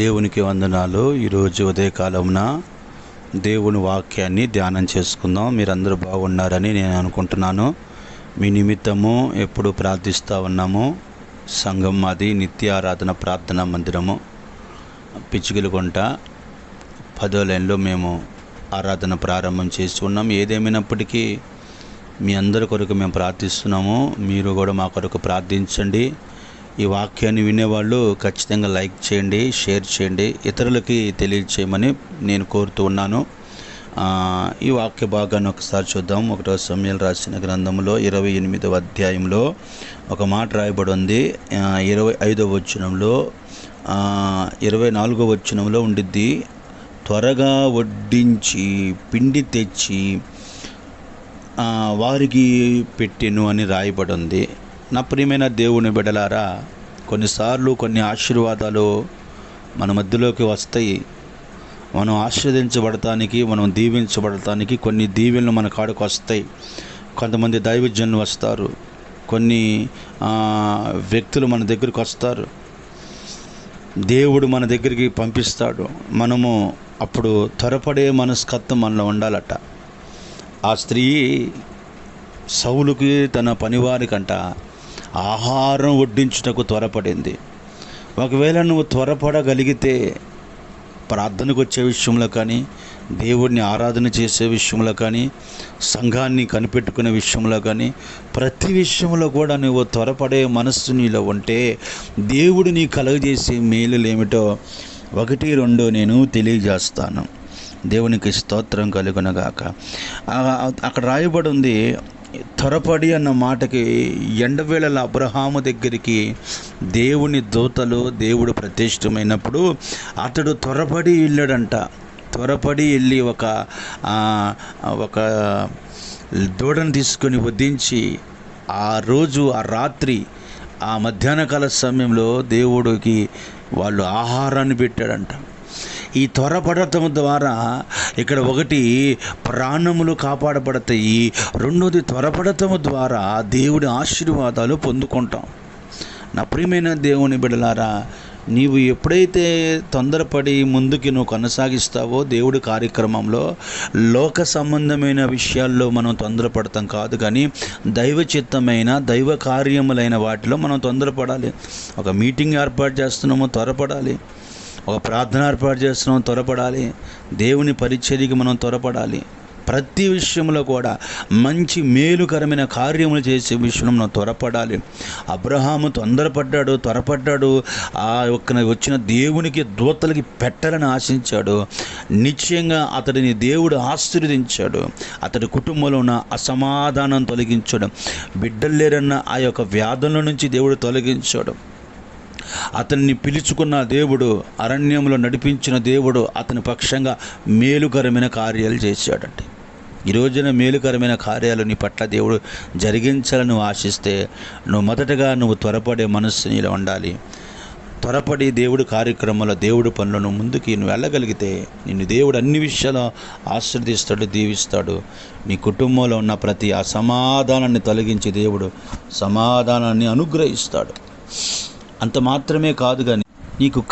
దేవునికి వందనాలు. ఈరోజు ఉదయకాలమున దేవుని వాక్యాన్ని ధ్యానం చేసుకుందాం. మీరందరూ బాగున్నారని నేను అనుకుంటున్నాను. మీ నిమిత్తము ఎప్పుడు ప్రార్థిస్తూ ఉన్నాము. సంఘం మాది నిత్య ఆరాధన ప్రార్థనా మందిరము, పిచ్చుగిలిగుంట 10వ లైన్లో మేము ఆరాధన ప్రారంభం చేసి ఉన్నాం. ఏదేమైనప్పటికీ మీ అందరి కొరకు మేము ప్రార్థిస్తున్నాము. మీరు కూడా మా కొరకు ప్రార్థించండి. ఈ వాక్యాన్ని వినేవాళ్ళు ఖచ్చితంగా లైక్ చేయండి, షేర్ చేయండి, ఇతరులకి తెలియచేయమని నేను కోరుతూ ఉన్నాను. ఈ వాక్య భాగాన్ని ఒకసారి చూద్దాం. 1వ సమూయేలు రాసిన గ్రంథంలో 28వ అధ్యాయంలో ఒక మాట రాయబడి ఉంది. 25వ వచనంలో 24వ వచనంలో ఉండిద్ది. త్వరగా వడ్డించి పిండి తెచ్చి వారికి పెట్టెను అని రాయబడి ఉంది. నా ప్రియమైన దేవుని బిడ్డలారా, కొన్నిసార్లు కొన్ని ఆశీర్వాదాలు మన మధ్యలోకి వస్తాయి. మనం ఆశీర్వదించబడటానికి, మనం దీవించబడటానికి కొన్ని దీవెనలు మన కాడకు వస్తాయి. కొంతమంది దైవజనులు వస్తారు, కొన్ని వ్యక్తులు మన దగ్గరికి వస్తారు, దేవుడు మన దగ్గరికి పంపిస్తాడు. మనము అప్పుడు త్వరపడే మనస్కత్వం మనలో ఉండాలట. ఆ స్త్రీ సౌలుకి తన పనివారికంట ఆహారం వడ్డించుటకు త్వరపడింది. ఒకవేళ నువ్వు త్వరపడగలిగితే ప్రార్థనకు వచ్చే విషయంలో కానీ, దేవుడిని ఆరాధన చేసే విషయంలో కానీ, సంఘాన్ని కనిపెట్టుకునే విషయంలో కానీ, ప్రతి విషయంలో కూడా నువ్వు త్వరపడే మనస్సు నీలో ఉంటే దేవుడు నీ కలుగజేసే మేలులు ఏమిటో 1-2 నేను తెలియజేస్తాను. దేవునికి స్తోత్రం కలుగునగాక. అక్కడ రాయబడి ఉంది, త్వరపడి అన్న మాటకి ఎండవేళల అబ్రహాము దగ్గరికి దేవుని దూతలు, దేవుడు ప్రతిష్టమైనప్పుడు అతడు త్వరపడి వెళ్ళాడంట. త్వరపడి వెళ్ళి ఒక దూడను తీసుకొని వధించి ఆ రోజు, ఆ రాత్రి, ఆ మధ్యాహ్నకాల సమయంలో దేవుడికి వాళ్ళు ఆహారాన్ని పెట్టాడంట. ఈ త్వరపడటం ద్వారా ఇక్కడ ఒకటి ప్రాణములు కాపాడబడతాయి, రెండోది త్వరపడటం ద్వారా దేవుడి ఆశీర్వాదాలు పొందుకుంటాం. నా ప్రియమైన దేవుని బిడ్డలారా, నీవు ఎప్పుడైతే తొందరపడి ముందుకి నువ్వు కొనసాగిస్తావో దేవుడి కార్యక్రమంలో, లోక సంబంధమైన విషయాల్లో మనం తొందరపడతాం కాదు, కానీ దైవ చిత్తమైన, దైవ కార్యములైన వాటిలో మనం తొందరపడాలి. ఒక మీటింగ్ ఏర్పాటు చేస్తున్నామో త్వరపడాలి, ఒక ప్రార్థన ఏర్పాటు చేస్తున్నాం త్వరపడాలి, దేవుని పరిచర్యకి మనం త్వరపడాలి. ప్రతి విషయంలో కూడా మంచి మేలుకరమైన కార్యములు చేసే విషయంలో మనం త్వరపడాలి. అబ్రహాము త్వరపడ్డాడు. వచ్చిన దేవునికి దూతలకి పెట్టాలని ఆశించాడు. నిశ్చయంగా అతడిని దేవుడు ఆశీర్వదించాడు. అతడి కుటుంబంలో ఉన్న అసమాధానం తొలగించాడు. బిడ్డలు లేరన్న ఆ యొక్క వ్యాధుల నుంచి దేవుడు తొలగించాడు. అతన్ని పిలుచుకున్న దేవుడు, అరణ్యంలో నడిపించిన దేవుడు అతని పక్షంగా మేలుకరమైన కార్యాలు చేశాడంటే, ఈ రోజున మేలుకరమైన కార్యాలు నీ పట్ల దేవుడు జరిగించాలని నువ్వు ఆశిస్తే మొదటగా నువ్వు త్వరపడే మనస్సు నీలో ఉండాలి. త్వరపడి దేవుడి కార్యక్రమంలో, దేవుడి పనులను ముందుకి నువ్వు వెళ్ళగలిగితే నిన్ను దేవుడు అన్ని విషయాలు ఆశీర్వదిస్తాడు, దీవిస్తాడు. నీ కుటుంబంలో ఉన్న ప్రతి అసమాధానాన్ని తొలగించి దేవుడు సమాధానాన్ని అనుగ్రహిస్తాడు. అంత మాత్రమే కాదు, కానీ నీకు